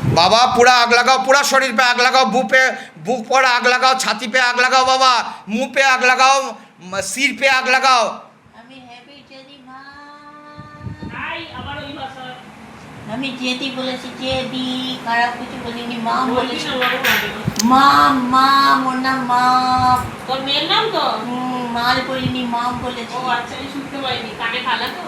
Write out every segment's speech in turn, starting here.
बाबा पूरा आग लगाओ, पूरा शरीर पे आग लगाओ, बुक पर आग लगाओ, छाती पे आग लगाओ बाबा, मुंह पे आग लगाओ, सिर पे आग लगाओ। আমি জেদি বলেছি, জেদি খারাপ কিছু বলিনি। মাম বলেছি, মাম মাম, ওর নাম মাম। তোর মেয়ের নাম তো? মাল বলিনি, মাম বলেছি। ও আচ্ছা, আমি শুনতে পাইনি, কানে খালা তো,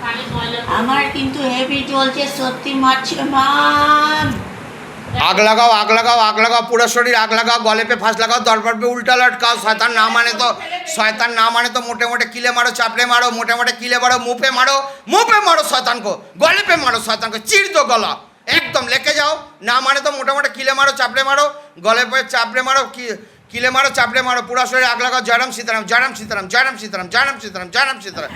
কানে ময়লা। আমার কিন্তু হেভি চলছে, সত্যি মারছে। মাম आग लगाओ, आग लगाओ, आग लगाओ, पूरा शरीर आग लगाओ, गले पे फांस लगाओ, दरबार पे उल्टा लटकाओ। शैतान ना माने तो मोटे मोटे कीले मारो, चापड़े मारो, मोटे मोटे कीले मारो, मुंह पे मारो शैतान को, गले पे मारो शैतान को, चीर दो गला एकदम, लेके जाओ। ना माने तो मोटे मोटे कीले मारो, चापड़े मारो, गले पे चापड़े मारो, कीले मारो, चापड़े मारो, पूरा शरीर आग लगाओ। जयराम सीताराम, जयराम सीताराम, जयराम सीताराम, जयराम सीताराम, जयराम सीताराम,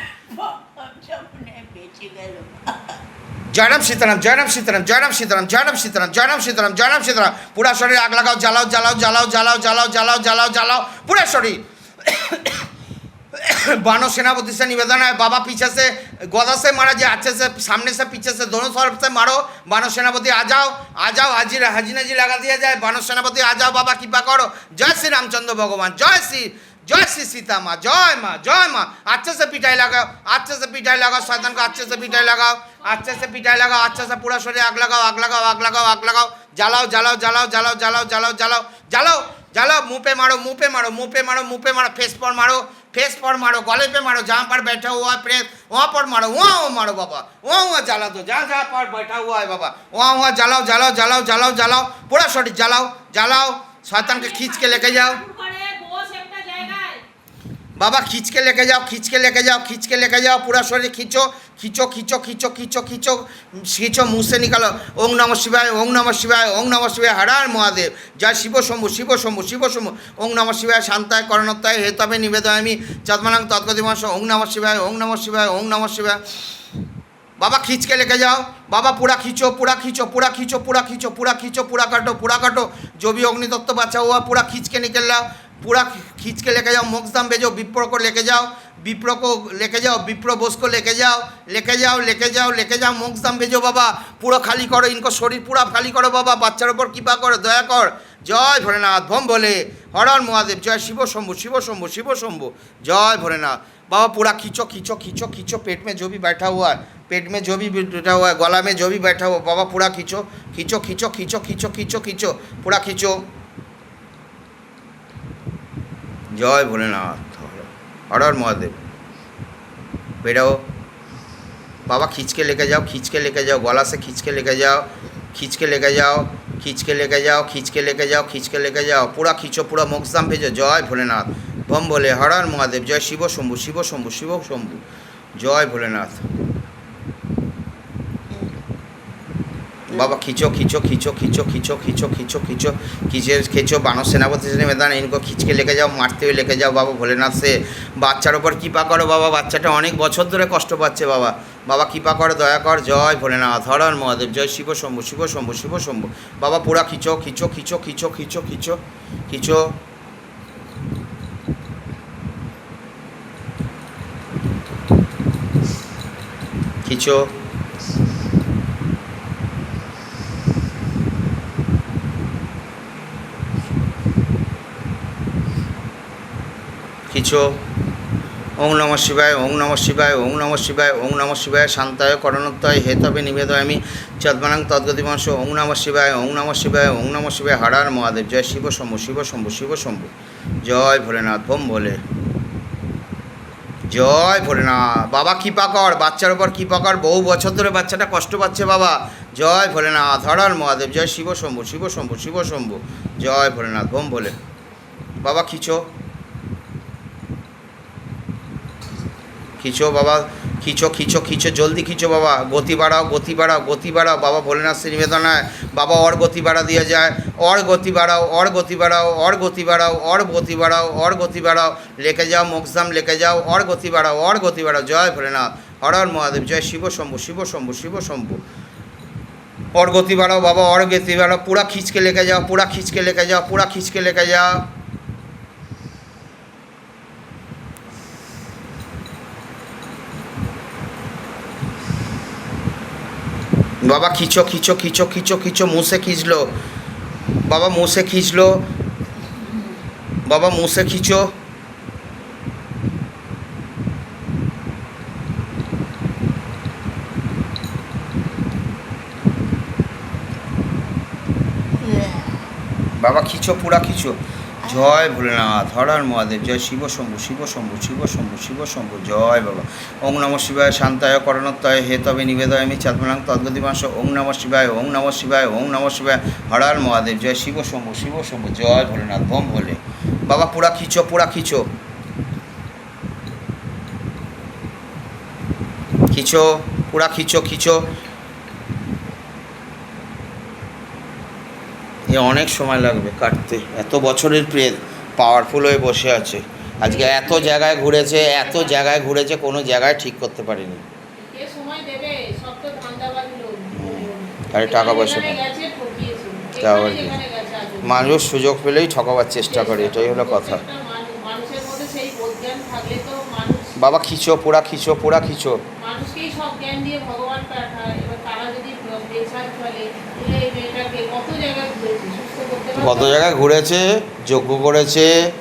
বেঁচে গেল। जयराम सीताराम, जयराम सीताराम, जयराम सीताराम, जयराम सीताराम, जयराम सीताराम, जयराम सीताराम। पूरा शरीर आग लगाओ, जलाओ जलाओ जलाओ जलाओ जलाओ जलाओ जलाओ जलाओ पूरा शरीर। बानो सेनापति से निवेदन है, बाबा पीछे से गदा से मारा जाए, अच्छे से सामने से पीछे से दोनों तरफ से मारो। बानो सेनापति आ जाओ, आ जाओ, हाजिर हाजी नजी लगा दिया जाए। बानो सेनापति आ जाओ, बाबा कृपा करो। जय श्री रामचंद्र भगवान, जय श्री सीता माँ, जय माँ, जय माँ। अच्छे से पिटाई लगाओ, अच्छे से पिटाई लगाओ, शैतान को अच्छे से पिटाई लगाओ, अच्छे से पिटाई लगाओ, अच्छे से पूरा शरीर आग लगाओ, आग लगाओ, आग लगाओ, आग लगाओ, जलाओ जलाओ जलाओ जलाओ जलाओ जलाओ जलाओ जलाओ जलाओ। मुंह पे मारो, मुंह पे मारो, मुंह पे मारो, मुंह पे मारो, फेस पर मारो, फेस पर मारो, गले पे मारो, जहाँ पर बैठा हुआ है प्रेत वहाँ पर मारो, वहाँ मारो बाबा, वहाँ जला दो, जहाँ जहाँ पर बैठा हुआ है बाबा वहाँ जलाओ जलाओ जलाओ जलाओ जलाओ पूरा शरीर जलाओ जलाओ। शैतान के खींच के लेके जाओ बाबा, खींच के लेके जाओ, खींच के लेके जाओ, खींच के लेके जाओ, पूरा शरीर खींचो खींचो खींचो खींचो खींचो खींचो खींचो, मुंह से निकालो। ओम नमः शिवाय, ओम नमः शिवाय, ओम नमः शिवाय, हर हर महादेव, जय शिव शंभु, शिव शंभु, शिव शंभु। ओम नमः शिवाय, शांताय करणत्ताय हेतवे निवेदयामि चद्मनां तद्गतिमांस। ओम नमः शिवाय, ओम नमः शिवाय, ओम नमः शिवाय। बाबा खींच के लेके जाओ बाबा, पूरा खींचो, पूरा खींचो, पूरा खींचो, पूरा खींचो, पूरा खींचो, पूरा काटो, पूरा काटो। जो भी अग्नि तत्व बचा हुआ पूरा खींच के निकल जाओ, पूरा खींच के लेके जाओ। मोक्षधाम भेजो, विप्र को लेके जाओ, विप्र को लेके जाओ, विप्र बोस को लेके जाओ, लेके जाओ, लेके जाओ, लेके जाओ। मोक्षधाम भेजो बाबा, पूरा खाली करो, इनको शरीर पूरा खाली करो बाबा, बाच्चार ऊपर कृपा करो, दया कर। जय भोलेनाथ, भम भोले, हर हर महादेव, जय शिव शंभु, शिव शंभु, शिव शंभु, जय भोलेनाथ। बाबा पूरा खींचो खींचो खींचो खींचो, पेट में जो भी बैठा हुआ है, पेट में जो भी बैठा हुआ है, गला में जो भी बैठा हुआ, बाबा पूरा खींचो खींचो खींचो खींचो खींचो खींचो खींचो, पूरा खींचो। जय भोलेनाथ, हर हर महादेव। बेराओ बाबा, खींच के लेके जाओ, खींच के लेके जाओ, गला से खींच के लेके जाओ, खींच के लेके जाओ, खींच के लेके जाओ, खींच के लेके जाओ, खींच के लेके जाओ, पूरा खींचो, पूरा मोक्षधाम भेजो। जय भोलेनाथ, बम भोले, हर हर महादेव, जय शिव शंभु, शिव शंभु, शिव शंभु, जय भोलेनाथ। बाबा खींचो खींचो खींचो खींचो खींचो खींचो खींचो खींचो खींचे खींचो। बानो सेनापति से निवेदन, इनको खींच के लेके जाओ, मारते हुए लेके जाओ बाबा भोलेनाथ से। বাচ্চার ওপর কৃপা করো বাবা, বাচ্চাটা অনেক বছর ধরে কষ্ট পাচ্ছে বাবা, বাবা কৃপা করো, দয়া কর। জয় ভোলেনাথ, হর হর মহাদেব, জয় শিব শম্ভু, শিব শম্ভু, শিব শম্ভু। বাবা পুরা খিচো খিচো খিচো খিচো খিচো খিচো খিচো। খিচো খিচো। ওং নমঃ শিবায়, ওং নমঃ শিবায়, ওং নমঃ শিবায়, ওং নমঃ শিবায়, শান্তায় করণোত্তায় হেতবে নিবেদয়ামি চদ্মনাং তদ্গতিমাংস। ওং নমঃ শিবায়, ওং নমঃ শিবায়, ওং নমঃ শিবায়, হর হর মহাদেব, জয় শিব শম্ভু, শিব শম্ভু, শিব শম্ভু, জয় ভোলেনাথ, বম ভোলে, জয় ভোলেনাথ। বাবা কৃপা কর, বাচ্চার ওপর কৃপা কর, বহু বছর ধরে বাচ্চাটা কষ্ট পাচ্ছে বাবা। জয় ভোলেনাথ, হর হর মহাদেব, জয় শিব শম্ভু, শিব শম্ভু, শিব শম্ভু, জয় ভোলেনাথ, বম ভোলে। বাবা খিচো खींचो बाबा, खींचो खींचो खींचो, जल्दी खींचो बाबा, गति बढ़ाओ गति बढ़ाओ गति बढ़ाओ। बाबा भोलेनाथ से निवेदन है बाबा, और गति बढ़ा दिया जाए, और गति बढ़ाओ, और गति बढ़ाओ, और गति बढ़ाओ, और गति बढ़ाओ, और गति बढ़ाओ, लेके जाओ मोक्षधाम लेके जाओ, और गति बढ़ाओ, और गति बढ़ाओ। जय भोलेनाथ, हर हर महादेव, जय शिव शंभु, शिव शंभु, शिव शंभु, और गति बढ़ाओ बाबा, और गति बढ़ाओ, पूरा खींच के लेके जाओ, पूरा खींच के लेके जाओ, पूरा खींच के लेके जाओ। বাবা খিচো খিচো খিচো খিচো খিচো মুছে খিঁচলো, বাবা মুছে খিঁচলো, বাবা মুছে খিচো। বাবা খিচো পুরা খিচো। জয় ভোলেনাথ, হরার মহাদেব, জয় শিব শম্ভু, শিব শম্ভু, শিব শম্ভু, শিব শম্ভু, জয় বাবা। ওং নম শিবায়, শান্তায় করণত্বয়, হে তবে নিবেদয়ামি চাঁদমালাং তদ্গতিমাংস। ওং নম শিবায়, ওং নম শিবায়, ওং নম শিবায়, হরার মহাদেব, জয় শিব শম্ভু, শিব শম্ভু, জয় ভোলেনাথ, বম ভোলে। বাবা পুরা খিচো, পুরা খিচো, খিচো, পুরা খিচো খিচো। এ অনেক সময় লাগবে কাটতে, এত বছরের প্রেত পাওয়ারফুল হয়ে বসে আছে। আজকে এত জায়গায় ঘুরেছে, এত জায়গায় ঘুরেছে, কোনো জায়গায় ঠিক করতে পারিনি। কে সময় দেবে? সব তো ধান্দাবাজ লোক। আরে টাকা পয়সা এখানে নেই। গেছে, ঠকিয়েছে। তাও এখানে আর কি। যেখানে গেছে আজও। মানুষ সুযোগ পেলেই ঠকাবার চেষ্টা করে, এটাই হলো কথা। প্রত্যেকটা মানুষের মধ্যে সেই বোধজ্ঞান থাকলে তো মানুষ বাবা খিচো, পুরা খিচো, পুরা খিচো। মানুষকেই সব জ্ঞান দিয়ে ভগবান পাঠায়। এবার তারা যদি বেচার ফলে এই মেয়েটাকে কত জায়গায় ঘুরেছে, সুস্থ করতে পারবে? কত জায়গায় ঘুরেছে, যজ্ঞ করেছে,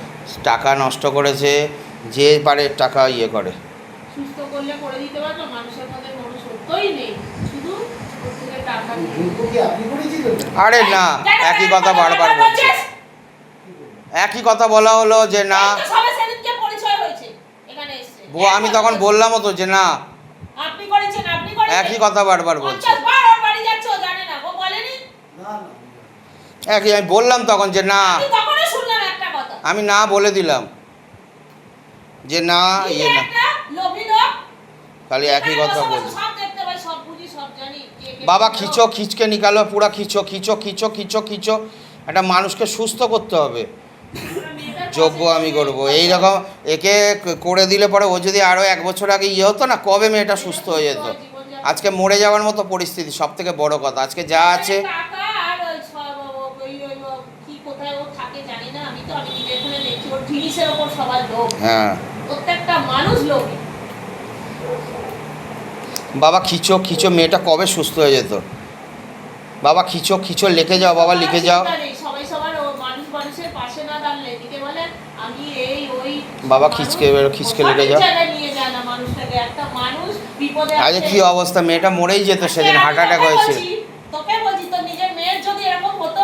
টাকা নষ্ট করেছে, যে পারে টাকা ইয়ে করে। সুস্থ করলে করে দিতে পারবে? মানুষের মধ্যে কোনো সত্যই নেই, শুধু ওর থেকে টাকা নিয়ে। যজ্ঞ কি আপনি করেছিলেন? আরে না, একই কথা বারবার বলছে, একই কথা বলা হলো যে না। এই তো সবে সেদিনকে পরিচয় হয়েছে, এখানে এসেছে। আমি তখন বললামও তো যে না, আপনি করেছেন, আপনি করেছেন। একই কথা বারবার বলছে। 50 বার ওর বাড়ি যাচ্ছে, ও জানে না, ও বলেনি? না না একই, আমি বললাম তখন যে না, আমি তখনই শুনলাম একটা কথা। আমি না বলে দিলাম যে না, ইয়ে না, একটা লোভী লোক। খালি একই কথা এখানে বসে বলছে। বসে সব দেখতে পাই, সব বুঝি, সব জানি। কে কে বাবা ভালো। খিচো, খিচকে নিকালো, পুরা খিচো খিচো খিচো খিচো খিচো। একটা মানুষকে সুস্থ করতে হবে, মেয়েটার যোগ্য পাশে আমি বসে করবো কথা এইরকম। একে করে দিলে পরে ও যদি আরও 1 বছর আগে ইয়ে হতো না, কবে মেয়েটা সুস্থ হয়ে যেত। আজকে মরে যাওয়ার মতো পরিস্থিতি, সব থেকে বড় কথা। আজকে যা আছে, টাকা আর ওই ওই কি কোথায় ও থাকে জানি না, আমি নিজে এখানে দেখছি ওর জিনিসের ওপর সবার লোভ। হ্যাঁ। প্রত্যেকটা মানুষ লোভী। বাবা খিচো খিচো, মেয়েটা কবে সুস্থ হয়ে যেত। বাবা খিচো খিচো, লিখে যাও বাবা, লিখে যাও। চিন্তা নেই, সবাই সবার ও মানুষ মানুষের পাশে না দাঁড়ালে এদিকে বলে আমি এই ওই। বাবা খিচকে খিচকে লিখে যাও। সঠিক জায়গায় নিয়ে যায় না মানুষটাকে। একটা মানুষ বিপদে আজকে আছে। কি অবস্থা, মেয়েটা মরেই যেত সেদিন, হার্ট অ্যাটাক তোকে হয়েছে। বলছি, তোকে বলছি তোর নিজের মেয়ের যদি এরকম হতো,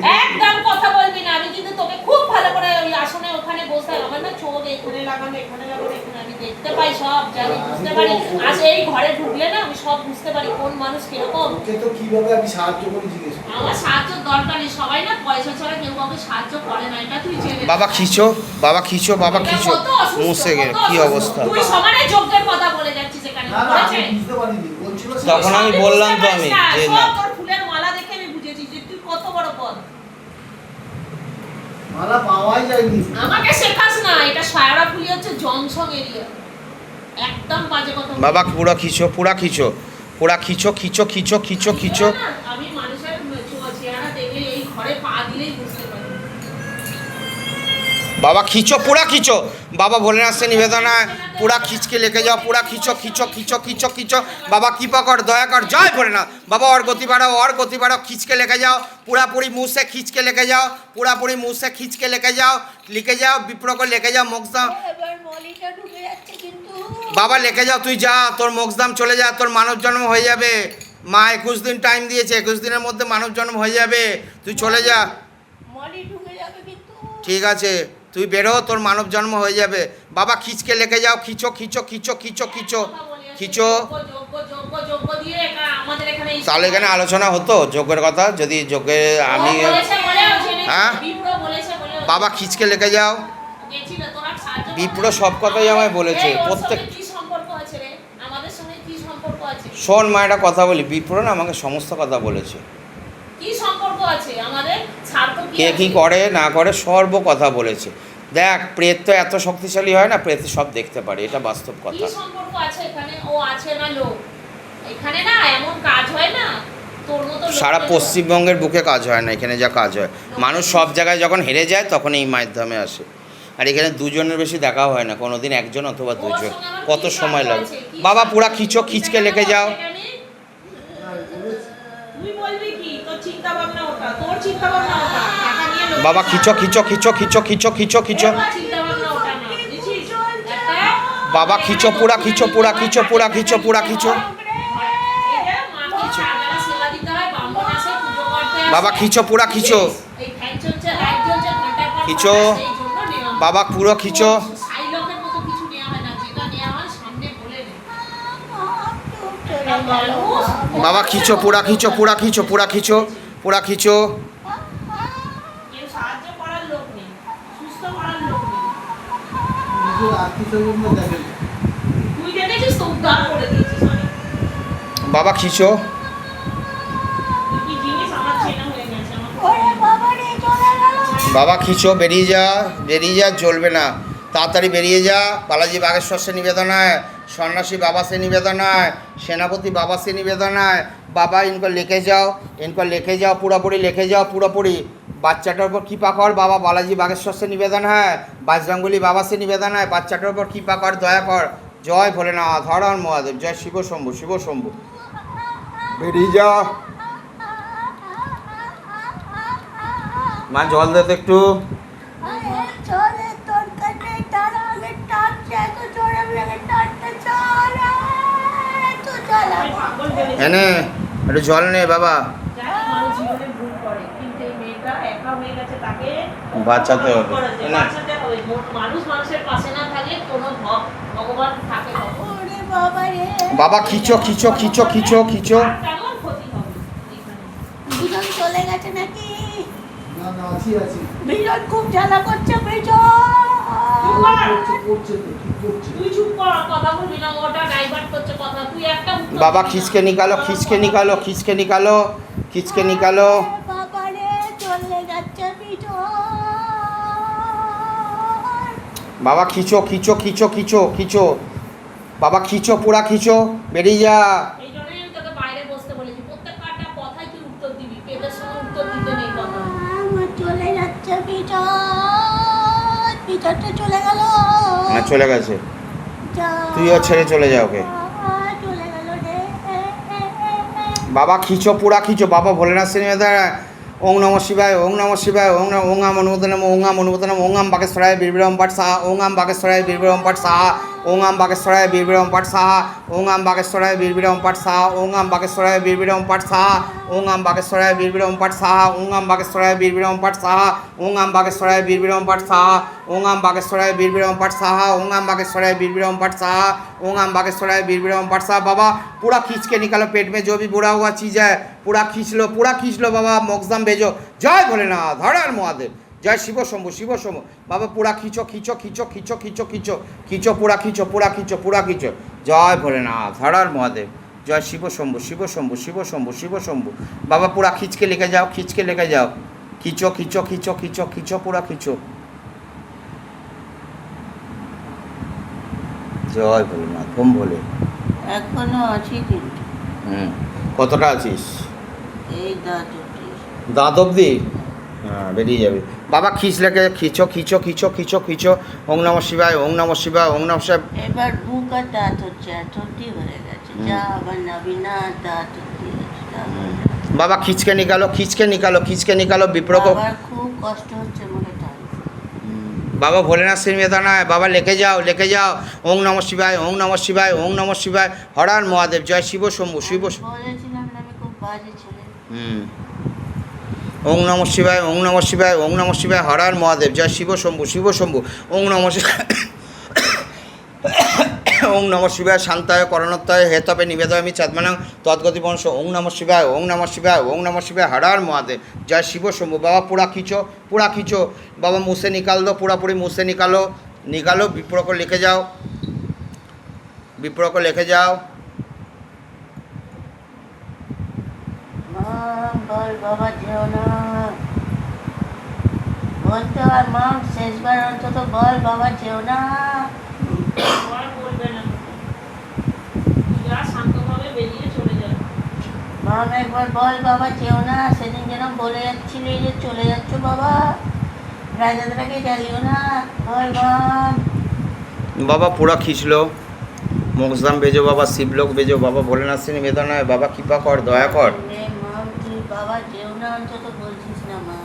একদম কথা বলবি না। আমি কিন্তু তোকে খুব ভালো করে ওই আসনে ওখানে বসে, আমার না চোখ এখানে লাগানো, এখানে লাগানো, এখানে আমি দেখতে পাই, সব জানি, বুঝতে পারি। আজ এই ঘরে ঢুকলে না আমি সব বুঝতে পারি কোন মানুষ কিরকম। ওকে তো কিভাবে আমি সাহায্য করি জিজ্ঞেস করুন। আমার সাহায্যের দরকার নেই, সবাই না পয়সা ছাড়া কেউ কাউকে সাহায্য করে না, এটা তুই জেনে নে। বাবা খিচো, বাবা খিচো, বাবা এটা খিচো, কত অসুস্থ, মুছে গেল, কত কি অসুস্থ। অবস্থা। তুই সমানে যোগ্যের কথা বলে যাচ্ছিস এখানে, না না বুঝেছে? আমি বুঝতে পারিনি, বলছিল সে- তখন আমি তুই বললাম বুঝতে তো পারিস আমি, যে সব না। তোর ফুলের মালা দেখে আমি বুঝেছি যে তুই কত বড় পদ। মালা পাওয়াই যায়নি। আমাকে শেখাস না, এটা সায়রা ফুলি হচ্ছে জংশন এরিয়া। একদম বাজে কথা বলবি বাবা পুরা খিচো, পুরা খিচো, পুরা খিচো খিচো খিচো খিচো খিচো। না, আমি মানুষের চেহারা দেখে এই ঘরে পা দিলেই বুঝতে পারি। বাবা খিচো, পুরা খিচো। বাবা ভোলেনাথ সে নিবেদনা, পুরা খিচকে লিখে যাও, পুরা খিচো খিচো খিচো খিচো খিচো। বাবা কৃপা কর, দয়া কর, জয় ভোলেনাথ। বাবা ওর গতি বাড়াও, ওর গতি বাড়াও, খিচকে লিখে যাও, পুরাপুরি মুখ से খিচকে লিখে যাও, পুরাপুরি মুখ से খিচকে লিখে যাও, বিপ্র করে লিখে যাও, মোক্ষদাম। এবার মলিটা ঢুকে যাচ্ছে কিন্তু। বাবা লিখে যাও, তুই যা, তোর মোক্ষদাম চলে যা, তোর মানব জন্ম হয়ে যাবে। মা 21 দিন টাইম দিয়েছে, 21 দিনের মধ্যে মানব জন্ম হয়ে যাবে, তুই চলে যা। মলি ঢুকে যাবে কিন্তু। ঠিক আছে, তুই বেরো, তোর মানব জন্ম হয়ে যাবে। বাবা খিচকে লিখে যাও, খিচো খিচো খিচো খিচো খিচো খিচো। যোগ্য দিয়ে আমাদের এখানে তাহলে এখানে আলোচনা হতো যোগ্যের কথা, যদি যোগ্যে আমি। হ্যাঁ? বাবা খিচকে লিখে যাও। বিপ্র সব কথাই আমায় বলেছে, প্রত্যেক। কি সম্পর্ক আছে রে? আমাদের সঙ্গে কি সম্পর্ক আছে? শোন মা, একটা কথা বলি, বিপ্র না আমাকে সমস্ত কথা বলেছে, কি সম্পর্ক আছে আমাদের? স্বার্থ কি কে কি আছে? করে না করে সর্ব কথা বলেছে। দেখ, প্রেত তো এত শক্তিশালী হয় না, প্রেত সব দেখতে পারে, এটা বাস্তব কি কথা। সম্পর্ক আছে এখানে? ও আছে না লোক? এখানে না এমন কাজ হয় না তোর মতো সারা লোকের- পশ্চিমবঙ্গের বুকে কাজ হয় না, এখানে যা কাজ হয়। মানুষ সব জায়গায় যখন হেরে যায় তখন এই মাধ্যমে আসে। আর এখানে দুজনের বেশি দেখা হয় না, কোনোদিন একজন অথবা ওর দুজন, সঙ্গে আমার কত কি সময় সম্পর্ক লাগে। আছে? কি বাবা পুরা সম্পর্ক? খিচো, খিচকে লিখে যাও। আমি চিন্তা ভাবনা ওটা, তোর চিন্তা ভাবনা ওটা, টাকা নিয়ে লোক বাবা খিচো খিচো খিচো খিচো খিচো খিচো খিচো এবার চিন্তা ভাবনা ওটা না, বুঝেছিস? একটা বাবা খিচো পুরা খিচো পুরা খিচো পুরা খিচো পুরা খিচো এই যে মাকে চারবেলা সেবা দিতে হয়, ব্রাহ্মণ আসে, পুজো করতে আসে। বাবা খিচো পুরা খিচো এই ফ্যান চলছে, লাইট জ্বলছে, ঘন্টার পর খিচো। ঘন্টা, সেই জন্য নেওয়া হয়। বাবা পুরো খিচো সাইলকের মতো কিছু নেওয়া হয় না, যেটা নেওয়া হয় সামনে বলে নেয়। চলে গেল। বাবা খিচো পুরা খিচো পুরা খিচো পুরা খিচো পুরা খিচো কেউ সাহায্য করার লোক নেই, সুস্থ করার লোক নেই। নিজের আত্মীয়-স্বজনরা দেখেন। তুই দেখেছিস তো উদ্ধার করে দিয়েছিস অনেক। বাবা খিচো তুই কি জিনিস আমার চেনা হয়ে গেছে আমার। ওরে বাবা রে, চলে গেল। বাবা খিচো বেরিয়ে যা জ্বলবে না, তাড়াতাড়ি বেরিয়ে যা। बालाजी बागेश्वर से निवेदन है, सन्यासी बाबा से निवेदन है, सेनापति बाबा से निवेदन है, बाबा इनको लेके जाओ पूरापूरी लेके जाओ पूरापूरी। বাচ্চাটার উপর কৃপা কর বাবা, बालाजी बागेश्वर से निवेदन है, बजरंगबली बाबा से निवेदन है, বাচ্চাটার উপর কৃপা কর, দয়া কর। জয় ভোলেনাথ, হর হর মহাদেব, জয় শিব শম্ভু শিব শম্ভু। বেরিয়ে যা মা, জল দে তো একটু। আরে চলে, তোর কাছে তার আগে টানছে, এত জোরে বেগে টানতে চল। তো চল। আমি পাগল ভেবেছি। এনে একটু জল নে বাবা, জানি মানুষ জীবনে ভুল করে, কিন্তু এই মেয়েটা একা হয়ে গেছে, তাকে বাঁচাতে হবে। করেছে, না। বাঁচাতে হবে। মানুষ মানুষের পাশে না থাকলে কোনো ভগবান থাকে কখন? ওরে বাবা রে। বাবা খিচো খিচো খিচো খিচো খিচো। আর কেমন ক্ষতি হবে এখানে? বিজন চলে গেছে নাকি? না না, আছি। বিজন খুব জ্বালা করছে, বিজন। করছে তো, ঠিক করছে। তুই চুপ কর, কথা বলবি না, ওটা ডাইভার্ট করছে কথা। তুই একটা উত্তর বাবা দিবি না। खींच के निकालो खींच के निकालो खींच के निकालो खींच के निकालो। বাবা রে, চলে যাচ্ছে বিজন। बाबा खींचो खींचो खींचो खींचो खींचो बाबा खींचो पूरा खींचो बेरिয়ে যা। এই জন্যই আমি তোকে বাইরে বসতে বলেছি, প্রত্যেকটা কথাই তুই উত্তর দিবি, পেটের সঙ্গে উত্তর দিতে নেই কথা। আমার চলে যাচ্ছে বিজন। বিজনটা চলে গেল। না চলে গেছে, যা। তুইও ছেড়ে চলে যা ওকে। চলে গেল রে। बाबा खींचो पूरा खींचो बाबा भोलेनाथ से निवेदन है। ओम नमः शिवाय ओम नमः शिवाय ओम नमः ओम आम अनुमोदनम ओम आम अनुमोदनम ओम आम बागेश्वराय बीरबिरम पट साहा ओम आम बागेश्वराय बीरबिरम पट साहा ओम आम बागेश्वराय बीरबिरम पट साहा ओम आम बागेश्वराय बीरबिरम पट साहा ओम आम बागेश्वराय बीरबिरम पट साहा ओम आम बागेश्वराय बीरबिरम पट साहा ओम आम बागेश्वराय बीरबिरम पट साहा ओम आम बागेश्वराय बीरबिरम पट साहा ओम आम बागेश्वराय बीरबिरम पट साहा ओम आम बागेश्वराय बीरबिरम पट साहा ओम आम बागेश्वराय बीरबिरम पट साहा। बाबा पूरा खींच के निकालो, पेट में जो भी बुरा हुआ चीज़ है पूरा खींच लो बाबा, मोक्षधाम भेजो। जय भोलेनाथ, हर हर महादेव, जय शिव शंभु शिव शंभु। बाबा पूरा खींचो खींचो खींचो खींचो खींचो खींचो खींचो पूरा खींचो पूरा खींचो पूरा खींचो। जय भोलेनाथ, हर हर महादेव, जय शिव शंभु शिव शंभु शिव शंभु शिव शंभु। बाबा पूरा खींच के लेके जाओ खींच के लेके जाओ, खींचो खींचो खींचो खींचो खींचो पूरा खींचो। জয় ভোলেনাথ, ওম ভোলে। এখনো আছি কিন্তু কতটা আছিস? এই দাদুটি। দাঁত অবধি? হ্যাঁ, বেরিয়ে যাবে। বাবা খিচ লেগে খিচো খিচো খিচো খিচো খিচো। ওং নমঃ শিবায় ওং নমঃ শিবায় ওং নমঃ শিবায়। এবার মুখ আর দাঁত হচ্ছে, এতটি হয়ে গেছে। যা আবার নবী না, দাঁত উঠে গেছে, যা আবার না। বাবা খিচকে নিকালো খিচকে নিকালো খিচকে নিকালো বিপ্র को। আবার খুব কষ্ট হচ্ছে মুখে টান। बाबा भोलेनाथ से निवेदन है, बाबा लेके जाओ ओं नमः शिवाय ओं नमः शिवाय ओं नमः शिवाय, हर हर महादेव, जय शिव शंभु शिव शंभु। বলেছিলাম না আমি খুব বাজে ছেলে। ओं नमः शिवाय ओं नमः शिवाय ओं नमः शिवाय, हर हर महादेव, जय शिव शंभु शिव शंभु। ओं नमः शिवाय ओं नमः शिवाय शांताय करणत्ताय हेतवे निवेदयामि चात्मानं तद्गति वंश। ओं नमः शिवाय ओं नमः शिवाय ओं नमः शिवाय, हर हर महादेव, जय शिव शंभु। बाबा पूरा खींचो बाबा, मुँह से निकाल दो पूरा पूरी, मुँह से निकालो विप्र को लेके जाओ মা বল বাবা যেও না, বলতে হয় মা, শেষবার অন্তত বল বাবা যেও না। আর বলবে না, যা শান্তভাবে বেরিয়ে চলে যাবে। মা একবার বল বাবা যেও না। সেদিন যেন বলে যাচ্ছিলি যে চলে যাচ্ছ বাবা, রাজাদাকে জ্বালিও না, বল মা। बाबा पूरा खींच लो, मोक्षधाम भेजो बाबा, शिवलोक भेजो बाबा, भोलेनाथ से निवेदन है बाबा, कृपा कर दया कर। মা তুই বাবা যেও না। না অন্তত বলছিস না মা।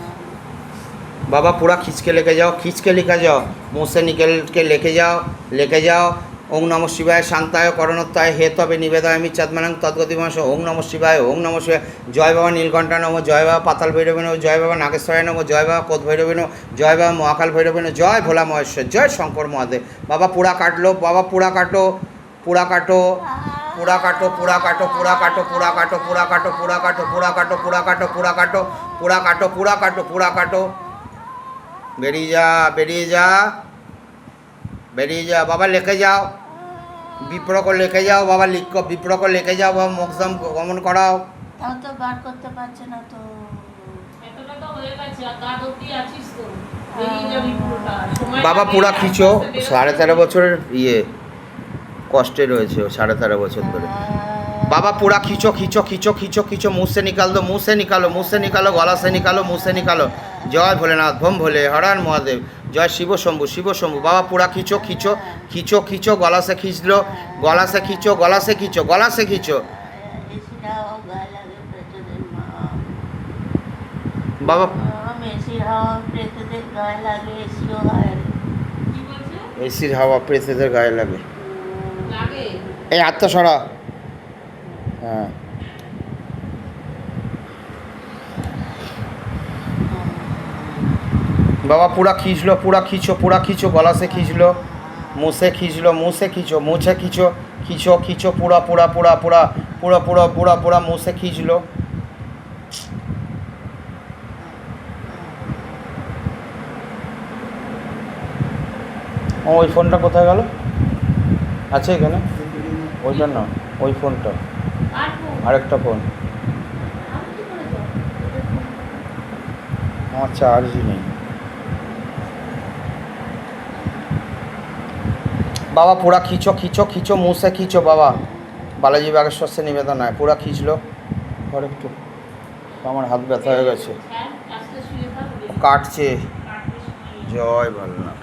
बाबा पूरा खींच के लेके जाओ, खींच के लेके जाओ, मुँह से निकल के लेके जाओ। ओम नमः शिवाय शांताय करणोत्ताय हे तबे निवेदाय मिच्चात्मानं तद्गतिमांस। ओम नमः शिवाय, ओम नमः शिवाय। जय बाबा नीलकंठ नमो, जय बाबा पाताल भैरवी नमो, जय बाबा नागेश्वराय नमो, जय बाबा कोद भैरवी नमो, जय बाबा महाकाल भैरवी नमो, जय भोला महेश्वर, जय शंकर महादेव। बाबा पूरा काट लो, बाबा पूरा काटो, पूरा काटो, पूरा काटो, पूरा काटो, पूरा काटो, पूरा काटो, पूरा काटो, पूरा काटो, पूरा काटो, पूरा काटो, पूरा काटो, पूरा काटो, पूरा काटो, पूरा काटो। बेरिए जा, बेरिए जा, बेरिए जा। बाबा लेके जाओ, विप्र को लेके जाओ, बाबा लिख को विप्र को लेके जाओ, बाबा मोक्षम गमन कराओ। তাও তো বার করতে পারছে না তো। এতটা তো হয়ে গেছে, আর গা অব্দি আছিস তো, বেরিয়ে যাবি পুরোটা। সময় বাবা লাগে, পুরা আস্তে খিচো, আস্তে বেরোতে 13.5 বছরের কষ্টে রয়েছে ও 13.5 বছর ধরে। बाबा पूरा खींचो, खींचो, खींचो, खींचो, खींचो, मुंह से निकाल दो, मुंह से निकालो, मुंह से निकालो, गला से निकालो, मुंह से निकालो। जय भोलेनाथ, भम भोले, हर हर महादेव, जय शिव शंभु, शिव शंभु। बाबा पूरा खींचो, खींचो, खींचो, खींचो, गला से खींच लो, गला से खींचो, गला से खींचो, गला से खींचो। এসিরাও গায়ে লাগে প্রেতদের মা। बाबा এসিরাও প্রেতদের গায়ে লাগে, এসিও গায়ে লাগে। কি বলছে? এসির হাওয়া প্রেতদের গায়ে লাগে। লাগে। এই হাতটা সরা। হ্যাঁ बाबा पूरा खींच लो, पूरा खींचो, पूरा खींचो, गला से खींच लो, मुंह से खींच लो, मुंह से खींचो, मुंह से खींचो, खींचो, खींचो, पूरा पूरा पूरा पूरा पूरा पूरा पूरा पूरा मुंह से खींच लो। ওই ফোনটা কোথায় গেল? আছে এখানে? ওইটা না, ওই ফোনটা, আর ফোন? আরেকটা ফোন আমি কি করে যাবো? আমার চার্জই নেই। बाबा पूरा खींचो, खींचो, खींचो, मुंह से खींचो बाबा। बालाजी बागेश्वर से निवेदन है, पूरा खींच लो। और একটু আমার হাত ব্যথা হয়ে গেছে, হ্যাঁ, আস্তে শুয়ে থাক, কাটছে। কাটতে সময় জয় ভোলেনাথ।